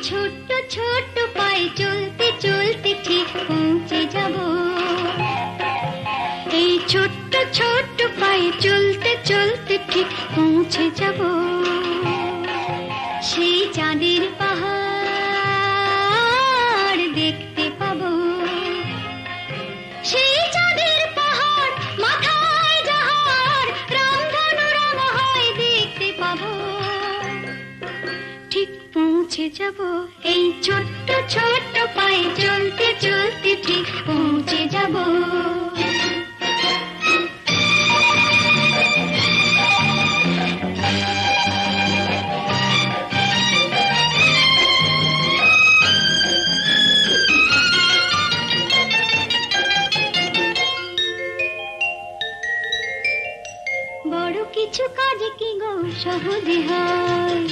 ছোট্ট ছোট্ট পায়ে চলতে চলতে ঠিক পৌঁছে যাব। এই ছোট্ট ছোট্ট পায়ে চলতে চলতে ঠিক পৌঁছে যাব সেই চাঁদের পাহাড় দেখতে পাবো। সেই চাঁদের পাহাড় মাথায় যাহার রামধনু রং হয় দেখতে পাবো। ঠিক পৌঁছে যাব এই ছোট্ট ছোট্ট পায়ে চলতে চলতে ঠিক পৌঁছে যাব। বড় কিছু কাজ কি গো সহজে হয়,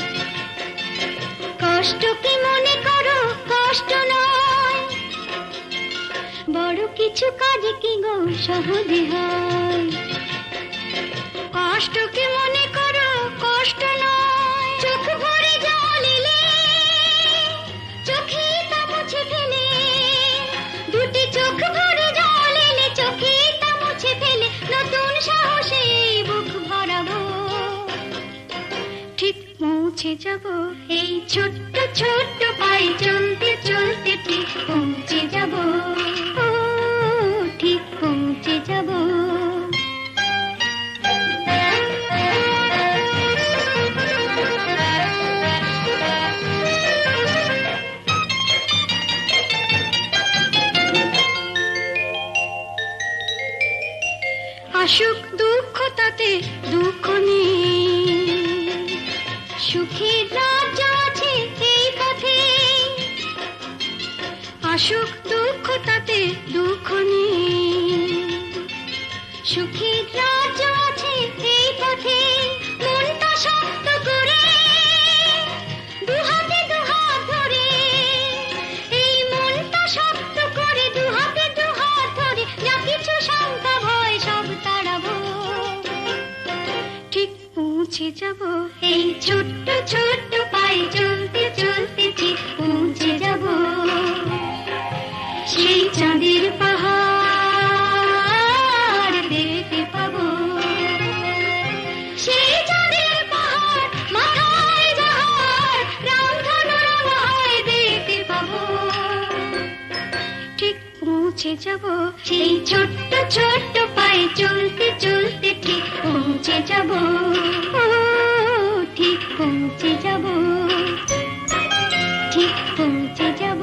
কষ্ট কি মনে করো কষ্ট নয়। বড় কিছু কাজ কি গো সহজে হয়, কষ্ট কি মনে করো কষ্ট নয়। চোখ ভরে জল এলে চোখে তা মুছে ফেলে, দুটি চোখ ভরে জল এলে চোখে তা মুছে ফেলে নতুন সাহসে বুক ভরাবো। ঠিক পৌঁছে যাব এই ছোট্ট ছোট্ট পায়ে চলতে চলতে ঠিক পৌঁছে যাব। ও ঠিক পৌঁছে যাব। আসুক দুঃখ তাতে দুঃখ নেই, সুখের রাজ্য আছে এই পথে। আসুক দুঃখ তাতে দুঃখ নেই, সুখের রাজ্য আছে এই পথে। মনটা শক্ত করে দুহাতে দুহাত ধরে, এই মনটা শক্ত করে দুহাতে দুহাত ধরে যা কিছু শঙ্কা ভয় সব তাড়াবো। ঠিক পৌঁছে যাব এই ছোট্ট ছোট্ট পায়ে চলতে চলতে ঠিক পৌঁছে যাব সেই চাঁদের পাহাড় দেখতে পাবো। সেই চাঁদের পাহাড় মাথায় যাহার রামধনু রং হয় দেখতে পাবো। ঠিক পৌঁছে যাব সেই ছোট্ট ছোট্ট পায়ে চলতে চলতে ঠিক পৌঁছে যাব। ও ঠিক পৌঁছে যাব, ঠিক পৌঁছে যাব।